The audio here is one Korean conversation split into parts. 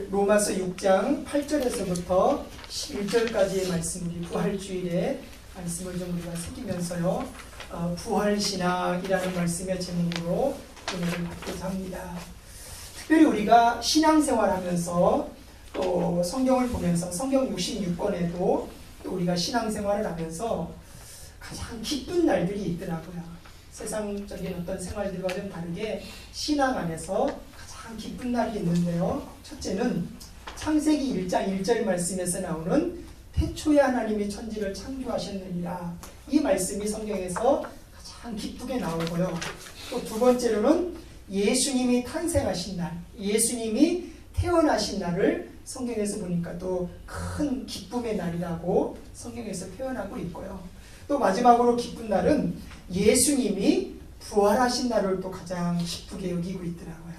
오늘 로마서 6장 8절에서부터 11절까지의 말씀, 우리 부활주일의 말씀을 좀 우리가 새기면서요, 부활신앙이라는 말씀의 제목으로 은혜를 받고자 합니다. 특별히 우리가 신앙생활하면서 또 성경을 보면서 성경 66권에도 또 우리가 신앙생활을 하면서 가장 기쁜 날들이 있더라고요. 세상적인 어떤 생활들과 좀 다르게 신앙 안에서 가장 기쁜 날이 있는데요. 첫째는 창세기 1장 1절 말씀에서 나오는 태초에 하나님이 천지를 창조하셨느니라. 이 말씀이 성경에서 가장 기쁘게 나오고요. 또 두 번째로는 예수님이 탄생하신 날, 예수님이 태어나신 날을 성경에서 보니까 또 큰 기쁨의 날이라고 성경에서 표현하고 있고요. 또 마지막으로 기쁜 날은 예수님이 부활하신 날을 또 가장 기쁘게 여기고 있더라고요.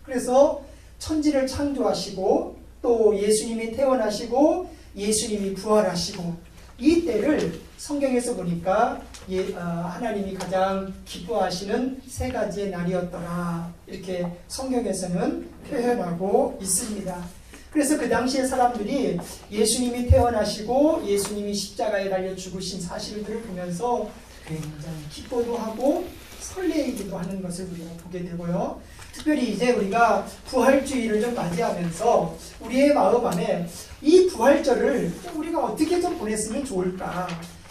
그래서 천지를 창조하시고 또 예수님이 태어나시고 예수님이 부활하시고 이 때를 성경에서 보니까 하나님이 가장 기뻐하시는 세 가지의 날이었더라, 이렇게 성경에서는 표현하고 있습니다. 그래서 그 당시의 사람들이 예수님이 태어나시고 예수님이 십자가에 달려 죽으신 사실들을 보면서 굉장히 기뻐도 하고 설레이기도 하는 것을 우리가 보게 되고요. 특별히 이제 우리가 부활주의를 좀 맞이하면서 우리의 마음 안에 이 부활절을 우리가 어떻게 좀 보냈으면 좋을까,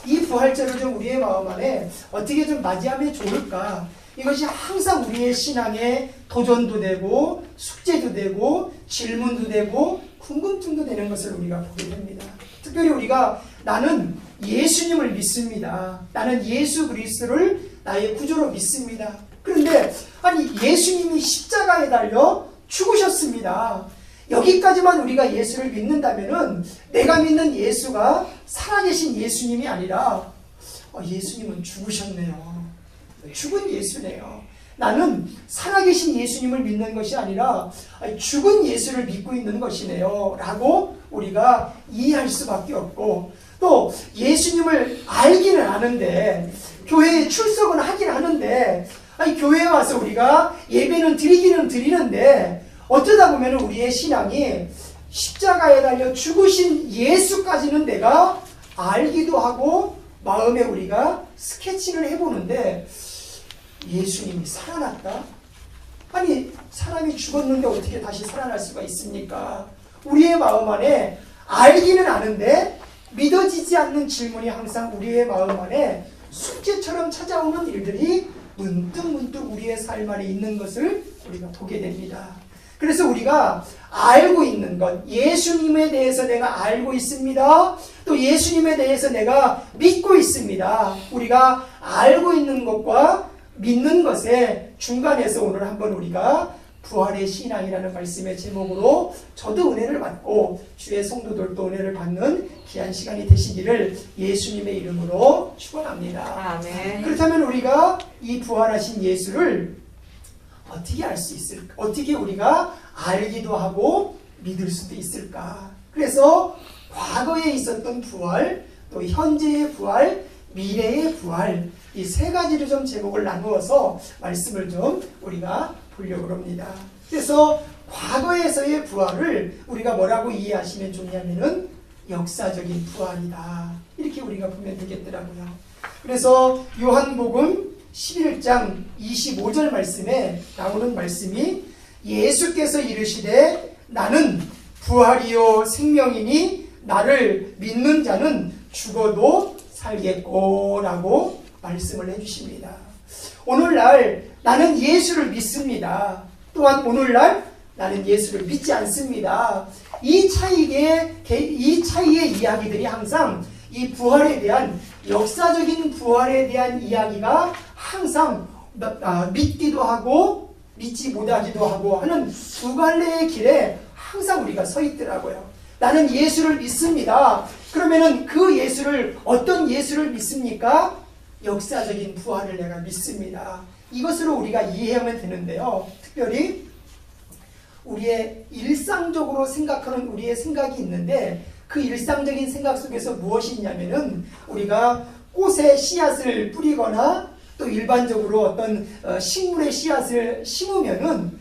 이 부활절을 좀 우리의 마음 안에 어떻게 좀 맞이하면 좋을까, 이것이 항상 우리의 신앙의 도전도 되고 숙제도 되고 질문도 되고 궁금증도 되는 것을 우리가 보게 됩니다. 특별히 우리가 나는 예수님을 믿습니다. 나는 예수 그리스도를 나의 구주로 믿습니다. 그런데 아니 예수님이 십자가에 달려 죽으셨습니다. 여기까지만 우리가 예수를 믿는다면은 내가 믿는 예수가 살아계신 예수님이 아니라 예수님은 죽으셨네요. 죽은 예수네요. 나는 살아계신 예수님을 믿는 것이 아니라 죽은 예수를 믿고 있는 것이네요 라고 우리가 이해할 수밖에 없고, 또 예수님을 알기는 아는데 교회에 출석은 하긴 하는데 교회에 와서 우리가 예배는 드리기는 드리는데 어쩌다 보면 우리의 신앙이 십자가에 달려 죽으신 예수까지는 내가 알기도 하고 마음에 우리가 스케치를 해보는데 예수님이 살아났다? 아니 사람이 죽었는데 어떻게 다시 살아날 수가 있습니까? 우리의 마음 안에 알기는 아는데 믿어지지 않는 질문이 항상 우리의 마음 안에 숙제처럼 찾아오는 일들이 문득문득 우리의 삶 안에 있는 것을 우리가 보게 됩니다. 그래서 우리가 알고 있는 것, 예수님에 대해서 내가 알고 있습니다. 또 예수님에 대해서 내가 믿고 있습니다. 우리가 알고 있는 것과 믿는 것의 중간에서 오늘 한번 우리가 부활의 신앙이라는 말씀의 제목으로 저도 은혜를 받고 주의 성도들도 은혜를 받는 귀한 시간이 되시기를 예수님의 이름으로 축원합니다. 아멘. 그렇다면 우리가 이 부활하신 예수를 어떻게 알 수 있을까? 어떻게 우리가 알기도 하고 믿을 수도 있을까? 그래서 과거에 있었던 부활, 또 현재의 부활, 미래의 부활, 이 세 가지를 좀 제목을 나누어서 말씀을 좀 우리가 보려고 합니다. 그래서 과거에서의 부활을 우리가 뭐라고 이해하시면 좋냐면은 역사적인 부활이다, 이렇게 우리가 보면 되겠더라고요. 그래서 요한복음 11장 25절 말씀에 나오는 말씀이 예수께서 이르시되 나는 부활이요 생명이니 나를 믿는 자는 죽어도 살겠고 라고 말씀을 해주십니다. 오늘날 나는 예수를 믿습니다. 또한 오늘날 나는 예수를 믿지 않습니다. 이 차이의 이야기들이 항상 이 부활에 대한 역사적인 부활에 대한 이야기가 항상 믿기도 하고 믿지 못하기도 하고 하는 두 갈래의 길에 항상 우리가 서 있더라고요. 나는 예수를 믿습니다. 그러면은 그 예수를 어떤 예수를 믿습니까? 역사적인 부활을 내가 믿습니다. 이것으로 우리가 이해하면 되는데요. 특별히 우리의 일상적으로 생각하는 우리의 생각이 있는데 그 일상적인 생각 속에서 무엇이 있냐면은 우리가 꽃에 씨앗을 뿌리거나 또 일반적으로 어떤 식물의 씨앗을 심으면은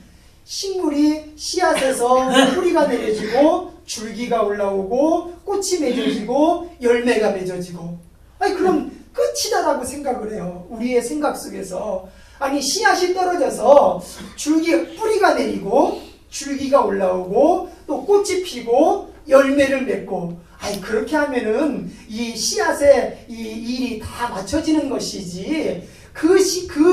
식물이 씨앗에서 뿌리가 내려지고 줄기가 올라오고 꽃이 맺어지고 열매가 맺어지고, 아니 그럼 끝이다라고 생각을 해요. 우리의 생각 속에서. 아니 씨앗이 떨어져서 뿌리가 내리고 줄기가 올라오고 또 꽃이 피고 열매를 맺고, 아니 그렇게 하면은 이 씨앗의 이 일이 다 맞춰지는 것이지 그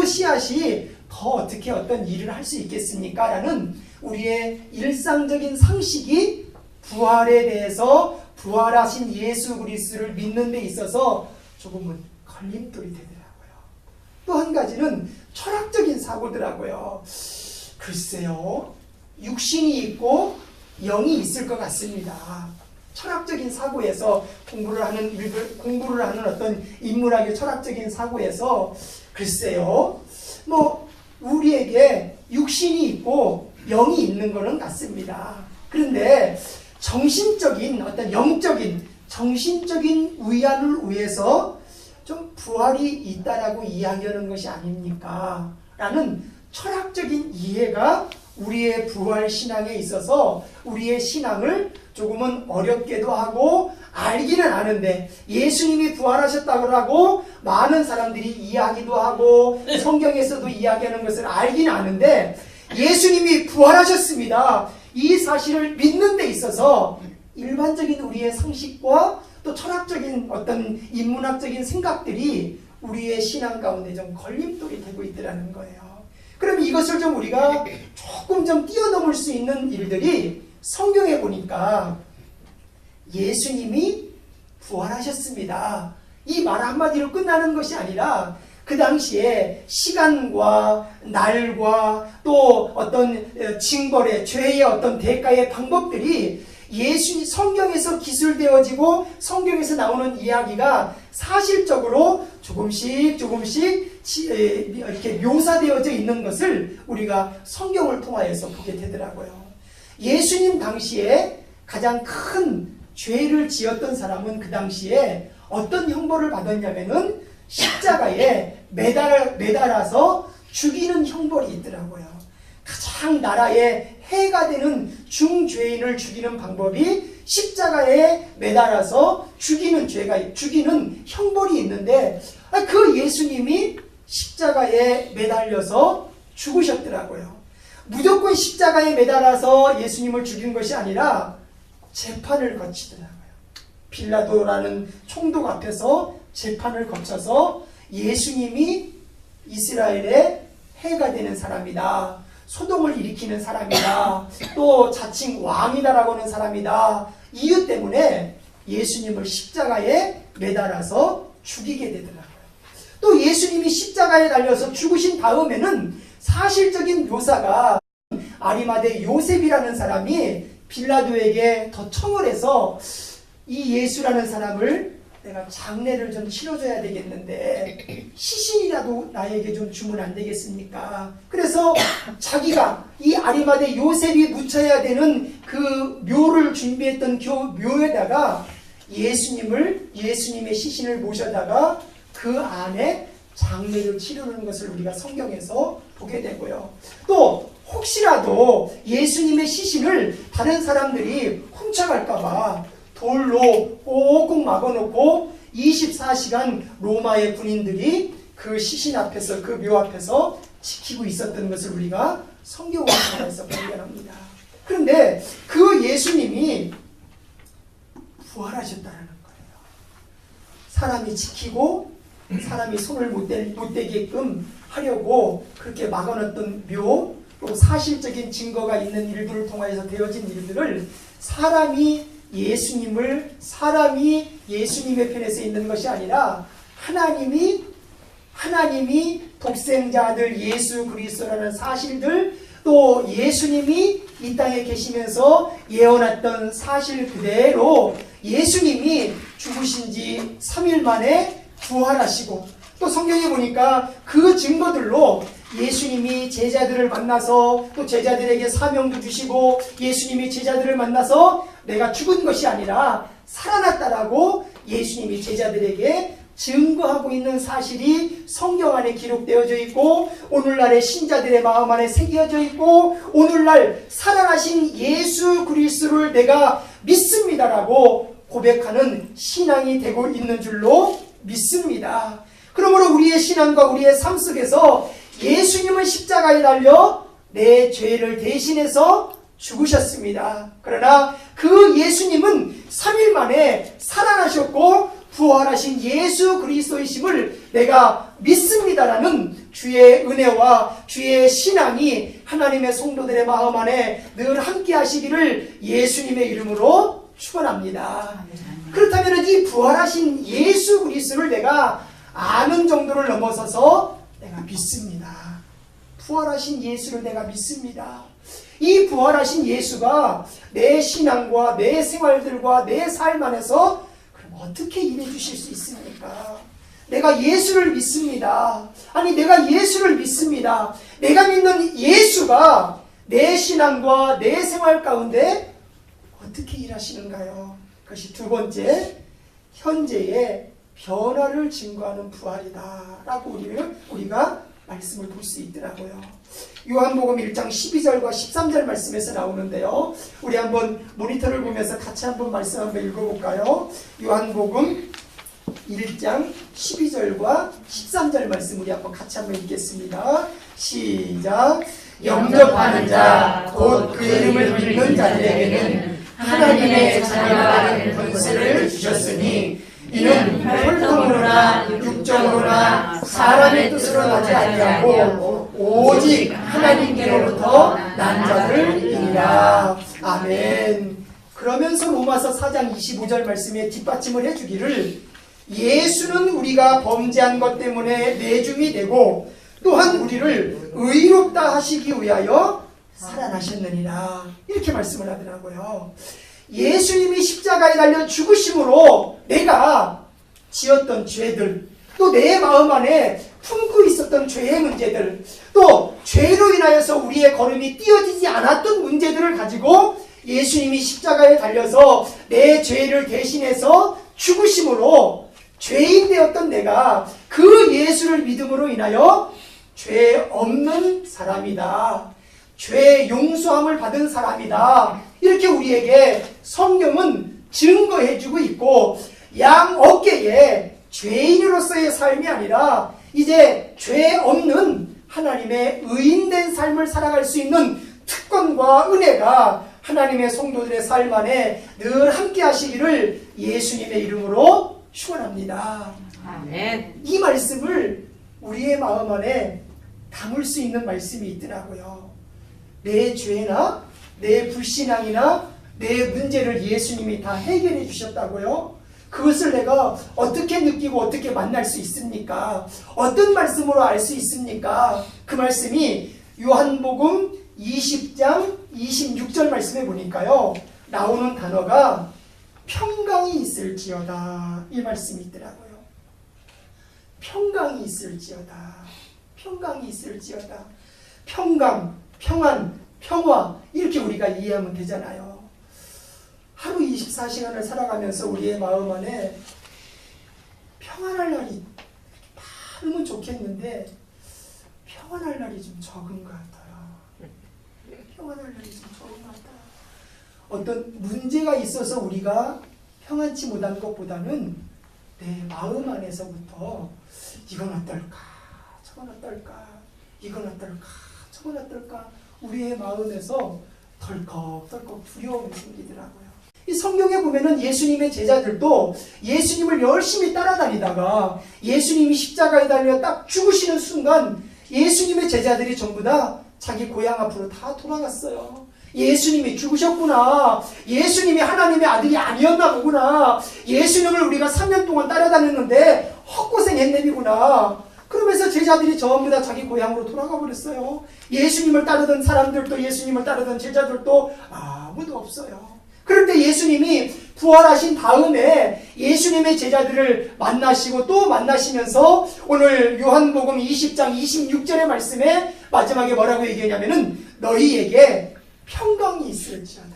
씨앗이 더 어떻게 어떤 일을 할 수 있겠습니까? 라는 우리의 일상적인 상식이 부활에 대해서 부활하신 예수 그리스도를 믿는 데 있어서 조금은 걸림돌이 되더라고요. 또 한 가지는 철학적인 사고더라고요. 글쎄요, 육신이 있고 영이 있을 것 같습니다. 철학적인 사고에서 공부를 하는 어떤 인문학의 철학적인 사고에서 글쎄요, 뭐 우리에게 육신이 있고 영이 있는 것은 같습니다. 그런데 정신적인 어떤 영적인 정신적인 위안을 위해서 좀 부활이 있다라고 이야기하는 것이 아닙니까? 라는 철학적인 이해가 우리의 부활 신앙에 있어서 우리의 신앙을 조금은 어렵게도 하고 알기는 아는데, 예수님이 부활하셨다고 하고 많은 사람들이 이야기도 하고 성경에서도 이야기하는 것을 알기는 아는데, 예수님이 부활하셨습니다. 이 사실을 믿는 데 있어서 일반적인 우리의 상식과 또 철학적인 어떤 인문학적인 생각들이 우리의 신앙 가운데 좀 걸림돌이 되고 있더라는 거예요. 그럼 이것을 좀 우리가 조금 좀 뛰어넘을 수 있는 일들이 성경에 보니까 예수님이 부활하셨습니다. 이 말 한마디로 끝나는 것이 아니라 그 당시에 시간과 날과 또 어떤 징벌의 죄의 어떤 대가의 방법들이 성경에서 기술되어지고 성경에서 나오는 이야기가 사실적으로 조금씩 이렇게 묘사되어져 있는 것을 우리가 성경을 통하여서 보게 되더라고요. 예수님 당시에 가장 큰 죄를 지었던 사람은 그 당시에 어떤 형벌을 받았냐면은 십자가에 매달아서 죽이는 형벌이 있더라고요. 가장 나라에 해가 되는 중죄인을 죽이는 방법이 십자가에 매달아서 죽이는 형벌이 있는데, 그 예수님이 십자가에 매달려서 죽으셨더라고요. 무조건 십자가에 매달아서 예수님을 죽인 것이 아니라 재판을 거치더라고요. 빌라도라는 총독 앞에서 재판을 거쳐서 예수님이 이스라엘의 해가 되는 사람이다, 소동을 일으키는 사람이다, 또 자칭 왕이다라고 하는 사람이다, 이유 때문에 예수님을 십자가에 매달아서 죽이게 되더라고요. 또 예수님이 십자가에 달려서 죽으신 다음에는 사실적인 묘사가 아리마대 요셉이라는 사람이 빌라도에게 더 청을 해서 이 예수라는 사람을 내가 장례를 좀 치러줘야 되겠는데 시신이라도 나에게 좀 주면 안 되겠습니까? 그래서 자기가 이 아리마대 요셉이 묻혀야 되는 그 묘를 준비했던 묘에다가 예수님의 시신을 모셔다가 그 안에 장례를 치르는 것을 우리가 성경에서 보게 되고요. 또 혹시라도 예수님의 시신을 다른 사람들이 훔쳐갈까봐 돌로 꼭꼭 막아놓고 24시간 로마의 군인들이 그 시신 앞에서, 그 묘 앞에서 지키고 있었던 것을 우리가 성경을 통해서 발견합니다. 그런데 그 예수님이 부활하셨다는 거예요. 사람이 지키고 사람이 손을 못 대게끔 하려고 그렇게 막아놨던 묘, 또 사실적인 증거가 있는 일들을 통해서 되어진 일들을 사람이 예수님의 편에서 있는 것이 아니라 하나님이 독생자 아들 예수 그리스도라는 사실들, 또 예수님이 이 땅에 계시면서 예언했던 사실 그대로 예수님이 죽으신 지 3일 만에 부활하시고, 또 성경에 보니까 그 증거들로 예수님이 제자들을 만나서 또 제자들에게 사명도 주시고, 예수님이 제자들을 만나서 내가 죽은 것이 아니라 살아났다라고 예수님이 제자들에게 증거하고 있는 사실이 성경 안에 기록되어져 있고 오늘날의 신자들의 마음 안에 새겨져 있고 오늘날 살아나신 예수 그리스도를 내가 믿습니다라고 고백하는 신앙이 되고 있는 줄로 믿습니다. 그러므로 우리의 신앙과 우리의 삶 속에서 예수님은 십자가에 달려 내 죄를 대신해서 죽으셨습니다. 그러나 그 예수님은 3일 만에 살아나셨고 부활하신 예수 그리스도이심을 내가 믿습니다라는 주의 은혜와 주의 신앙이 하나님의 성도들의 마음 안에 늘 함께 하시기를 예수님의 이름으로 축원합니다. 그렇다면 이 부활하신 예수 그리스도를 내가 아는 정도를 넘어서서 내가 믿습니다. 부활하신 예수를 내가 믿습니다. 이 부활하신 예수가 내 신앙과 내 생활들과 내 삶 안에서 그럼 어떻게 임해 주실 수 있습니까? 내가 예수를 믿습니다. 아니 내가 예수를 믿습니다. 내가 믿는 예수가 내 신앙과 내 생활 가운데 어떻게 일하시는가요? 그것이 두 번째, 현재의 변화를 증거하는 부활이다 라고 우리가 말씀을 볼 수 있더라고요. 요한복음 1장 12절과 13절 말씀에서 나오는데요. 우리 한번 모니터를 보면서 같이 한번 말씀 한번 읽어볼까요? 요한복음 1장 12절과 13절 말씀 우리 한번 같이 한번 읽겠습니다. 시작. 영접하는 자, 곧 그 이름을 믿는 자들에게는 하나님의 자녀가 되는 권세를 주셨으니 이는 혈통으로나 육정으로나 사람의 뜻으로 나지 아니하고 오직 하나님께로부터 난 자들이니라. 아멘. 그러면서 로마서 4장 25절 말씀에 뒷받침을 해주기를 예수는 우리가 범죄한 것 때문에 내줌이 되고 또한 우리를 의롭다 하시기 위하여 살아나셨느니라. 이렇게 말씀을 하더라고요. 예수님이 십자가에 달려 죽으심으로 내가 지었던 죄들, 또 내 마음 안에 품고 있었던 죄의 문제들, 또 죄로 인하여서 우리의 걸음이 띄어지지 않았던 문제들을 가지고 예수님이 십자가에 달려서 내 죄를 대신해서 죽으심으로 죄인 되었던 내가 그 예수를 믿음으로 인하여 죄 없는 사람이다. 죄 용서함을 받은 사람이다. 이렇게 우리에게 성경은 증거해주고 있고 양 어깨에 죄인으로서의 삶이 아니라 이제 죄 없는 하나님의 의인된 삶을 살아갈 수 있는 특권과 은혜가 하나님의 성도들의 삶 안에 늘 함께 하시기를 예수님의 이름으로 축원합니다. 아멘. 이 말씀을 우리의 마음 안에 담을 수 있는 말씀이 있더라고요. 내 죄나 내 불신앙이나 내 문제를 예수님이 다 해결해 주셨다고요? 그것을 내가 어떻게 느끼고 어떻게 만날 수 있습니까? 어떤 말씀으로 알 수 있습니까? 그 말씀이 요한복음 20장 26절 말씀에 보니까요. 나오는 단어가 평강이 있을지어다 이 말씀이 있더라고요. 평강이 있을지어다. 평강이 있을지어다. 평강, 평안, 평화 이렇게 우리가 이해하면 되잖아요. 하루 24시간을 살아가면서 우리의 마음 안에 평안할 날이 많으면 좋겠는데 평안할 날이 좀 적은 것 같아요. 평안할 날이 좀 적은 것 같아요. 어떤 문제가 있어서 우리가 평안치 못한 것보다는 내 마음 안에서부터 이건 어떨까? 저건 어떨까? 이건 어떨까? 저건 어떨까? 우리의 마음에서 덜컥덜컥 두려움이 생기더라고요. 이 성경에 보면은 예수님의 제자들도 예수님을 열심히 따라다니다가 예수님이 십자가에 달려 딱 죽으시는 순간 예수님의 제자들이 전부 다 자기 고향 앞으로 다 돌아갔어요. 예수님이 죽으셨구나. 예수님이 하나님의 아들이 아니었나 보구나. 예수님을 우리가 3년 동안 따라다녔는데 헛고생했네비구나. 그러면서 제자들이 전부 다 자기 고향으로 돌아가 버렸어요. 예수님을 따르던 사람들도 예수님을 따르던 제자들도 아무도 없어요. 그럴 때 예수님이 부활하신 다음에 예수님의 제자들을 만나시고 또 만나시면서 오늘 요한복음 20장 26절의 말씀에 마지막에 뭐라고 얘기하냐면은 너희에게 평강이 있을지어다.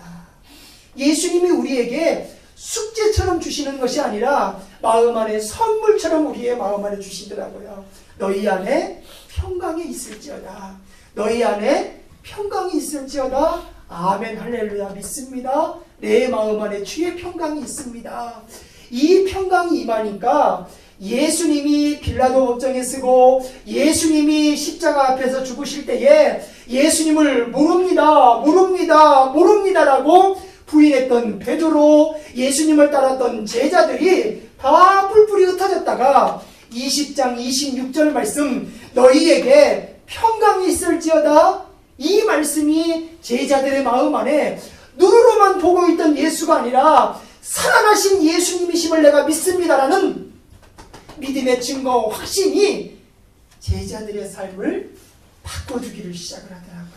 예수님이 우리에게 숙제처럼 주시는 것이 아니라 마음 안에 선물처럼 우리의 마음 안에 주시더라고요. 너희 안에 평강이 있을지어다. 너희 안에 평강이 있을지어다. 아멘 할렐루야 믿습니다. 내 마음 안에 주의 평강이 있습니다. 이 평강이 임하니까 예수님이 빌라도 법정에 서고 예수님이 십자가 앞에서 죽으실 때에 예수님을 모릅니다라고 부인했던 베드로, 예수님을 따랐던 제자들이 다 뿔뿔이 흩어졌다가 20장 26절 말씀 너희에게 평강이 있을지어다, 이 말씀이 제자들의 마음 안에 눈으로만 보고 있던 예수가 아니라 살아나신 예수님이심을 내가 믿습니다라는 믿음의 증거, 확신이 제자들의 삶을 바꿔주기를 시작을 하더라고요.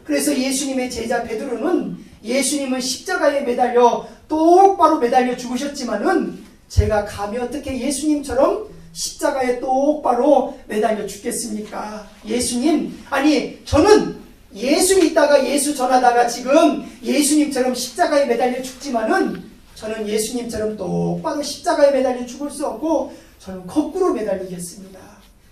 그래서 예수님의 제자 베드로는 예수님은 십자가에 매달려 똑바로 매달려 죽으셨지만은 제가 감히 어떻게 예수님처럼 십자가에 똑바로 매달려 죽겠습니까? 예수님, 아니 저는 예수 믿다가 예수 전하다가 지금 예수님처럼 십자가에 매달려 죽지만은 저는 예수님처럼 똑바로 십자가에 매달려 죽을 수 없고 저는 거꾸로 매달리겠습니다.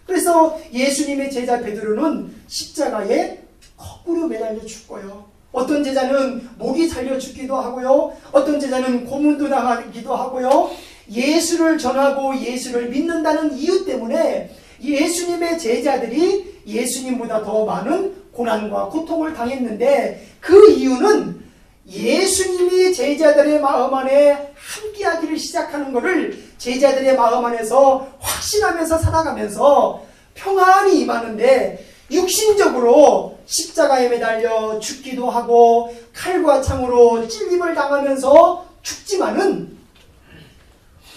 그래서 예수님의 제자 베드로는 십자가에 거꾸로 매달려 죽고요. 어떤 제자는 목이 잘려 죽기도 하고요. 어떤 제자는 고문도 당하기도 하고요. 예수를 전하고 예수를 믿는다는 이유 때문에 예수님의 제자들이 예수님보다 더 많은 고난과 고통을 당했는데 그 이유는 예수님이 제자들의 마음 안에 함께하기를 시작하는 것을 제자들의 마음 안에서 확신하면서 살아가면서 평안이 임하는데 육신적으로 십자가에 매달려 죽기도 하고 칼과 창으로 찔림을 당하면서 죽지만은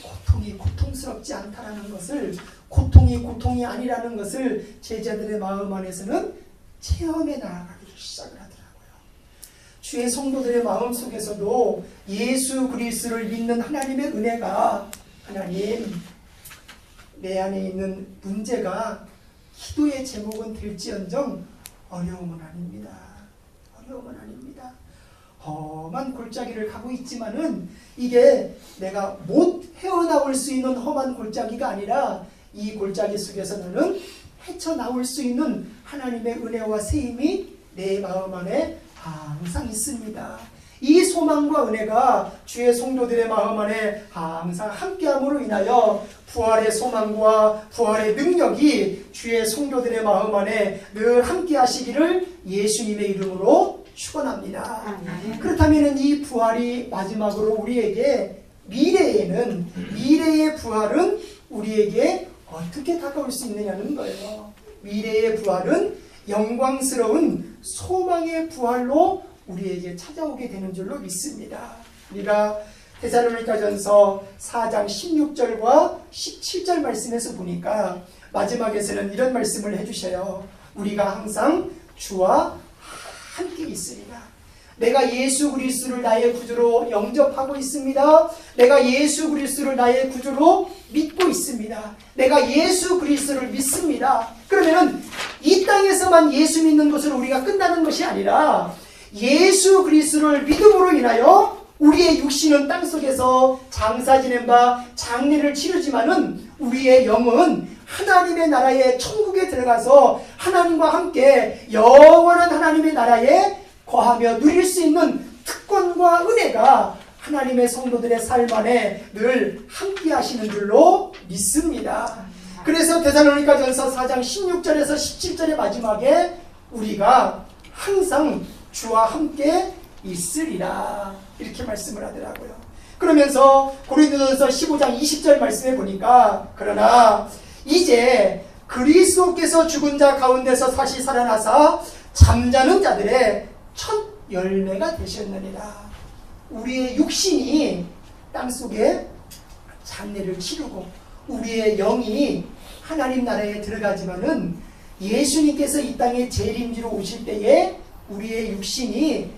고통이 고통스럽지 않다라는 것을, 고통이 고통이 아니라는 것을 제자들의 마음 안에서는 체험해 나아가기를 시작을 하더라고요. 주의 성도들의 마음 속에서도 예수 그리스도를 믿는 하나님의 은혜가, 하나님 내 안에 있는 문제가 기도의 제목은 될지언정 어려움은 아닙니다. 어려움은 아닙니다. 험한 골짜기를 가고 있지만은 이게 내가 못 헤어나올 수 있는 험한 골짜기가 아니라 이 골짜기 속에서 나는 헤쳐나올 수 있는 하나님의 은혜와 세임이 내 마음 안에 항상 있습니다. 이 소망과 은혜가 주의 성도들의 마음 안에 항상 함께함으로 인하여 부활의 소망과 부활의 능력이 주의 성도들의 마음 안에 늘 함께하시기를 예수님의 이름으로 축원합니다. 그렇다면 이 부활이 마지막으로 우리에게 미래의 부활은 우리에게 어떻게 다가올 수 있느냐는 거예요. 미래의 부활은 영광스러운 소망의 부활로 우리에게 찾아오게 되는 줄로 믿습니다. 우리가 데살로니가전서 4장 16절과 17절 말씀에서 보니까 마지막에서는 이런 말씀을 해주셔요. 우리가 항상 주와 함께 있으리라. 내가 예수 그리스도를 나의 구주로 영접하고 있습니다. 내가 예수 그리스도를 나의 구주로 믿고 있습니다. 내가 예수 그리스도를 믿습니다. 그러면은 이 땅에서만 예수 믿는 것으로 우리가 끝나는 것이 아니라 예수 그리스도를 믿음으로 인하여 우리의 육신은 땅속에서 장사 지낸 바 장례를 치르지만은 우리의 영은 하나님의 나라의 천국에 들어가서 하나님과 함께 영원한 하나님의 나라에 거하며 누릴 수 있는 특권과 은혜가 하나님의 성도들의 삶 안에 늘 함께 하시는 줄로 믿습니다. 그래서 데살로니가전서 4장 16절에서 17절의 마지막에 우리가 항상 주와 함께 있으리라 이렇게 말씀을 하더라고요. 그러면서 고린도전서 15장 20절 말씀해 보니까 그러나 이제 그리스도께서 죽은 자 가운데서 다시 살아나사 잠자는 자들의 첫 열매가 되셨느니라. 우리의 육신이 땅속에 장례를 치르고 우리의 영이 하나님 나라에 들어가지만은 예수님께서 이 땅에 재림주로 오실 때에 우리의 육신이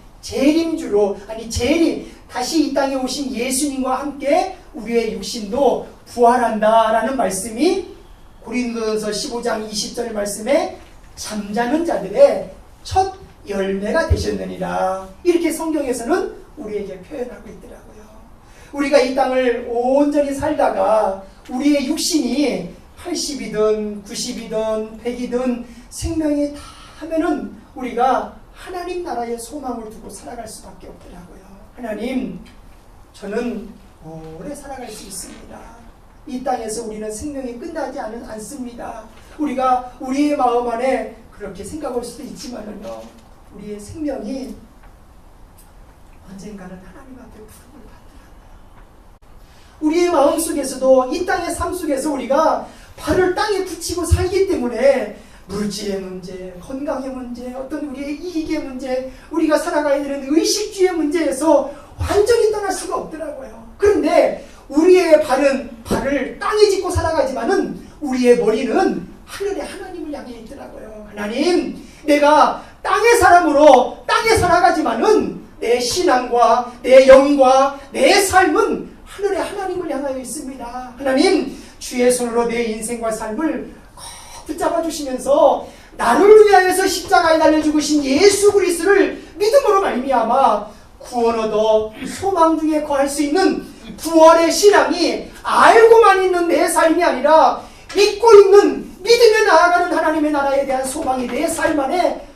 다시 이 땅에 오신 예수님과 함께 우리의 육신도 부활한다라는 말씀이 고린도전서 15장 20절 말씀에 잠자는 자들의 첫 열매가 되셨느니라 이렇게 성경에서는 우리에게 표현하고 있더라고요. 우리가 이 땅을 온전히 살다가 우리의 육신이 80이든 90이든 100이든 생명이 다 하면은 우리가 하나님 나라의 소망을 두고 살아갈 수밖에 없더라고요. 하나님, 저는 오래 살아갈 수 있습니다. 이 땅에서 우리는 생명이 끝나지 않습니다. 우리가 우리의 마음 안에 그렇게 생각할 수도 있지만은요, 우리의 생명이 언젠가는 하나님 앞에 부름을 받더라고요. 우리의 마음 속에서도 이 땅의 삶 속에서 우리가 발을 땅에 붙이고 살기 때문에 물질의 문제, 건강의 문제, 어떤 우리의 이익의 문제, 우리가 살아가야 되는 의식주의 문제에서 완전히 떠날 수가 없더라고요. 그런데 우리의 발을 땅에 짚고 살아가지만은 우리의 머리는 하늘에 하나님을 향해 있더라고요. 하나님, 내가 땅의 사람으로 땅에 살아가지만은 내 신앙과 내 영과 내 삶은 하늘에 하나님을 향하여 있습니다. 하나님, 주의 손으로 내 인생과 삶을 꼭 붙잡아 주시면서 나를 위하여서 십자가에 달려 죽으신 예수 그리스도를 믿음으로 말미암아 구원 얻어 소망 중에 거할 수 있는 부활의 신앙이 알고만 있는 내 삶이 아니라 믿고 있는 믿으며 나아가는 하나님의 나라에 대한 소망이 내 삶 안에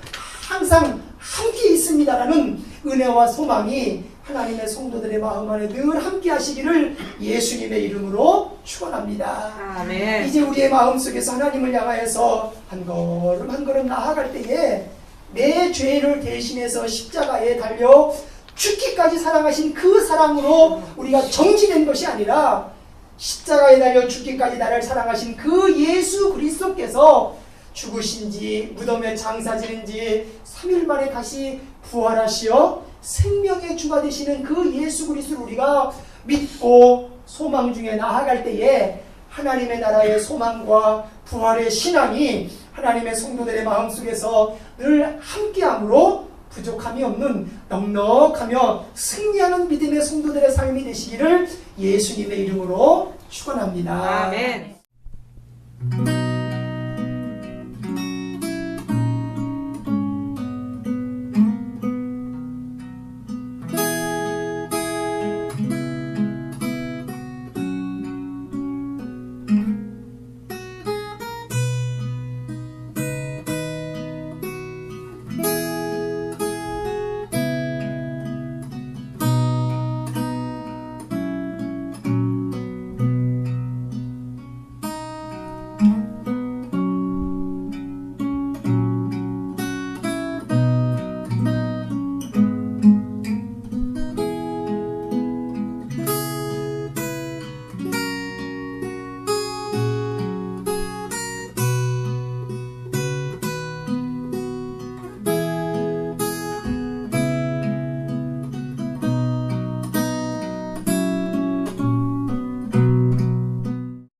항상 함께 있습니다라는 은혜와 소망이 하나님의 성도들의 마음 안에 늘 함께 하시기를 예수님의 이름으로 축원합니다. 아멘. 이제 우리의 마음속에서 하나님을 향하여서 한 걸음 한 걸음 나아갈 때에 내 죄를 대신해서 십자가에 달려 죽기까지 사랑하신 그 사랑으로 우리가 정지된 것이 아니라 십자가에 달려 죽기까지 나를 사랑하신 그 예수 그리스도께서 죽으신지 무덤에 장사지는지 3일 만에 다시 부활하시어 생명의 주가 되시는 그 예수 그리스도를 우리가 믿고 소망 중에 나아갈 때에 하나님의 나라의 소망과 부활의 신앙이 하나님의 성도들의 마음속에서 늘 함께함으로 부족함이 없는 넉넉하며 승리하는 믿음의 성도들의 삶이 되시기를 예수님의 이름으로 축원합니다. 아멘.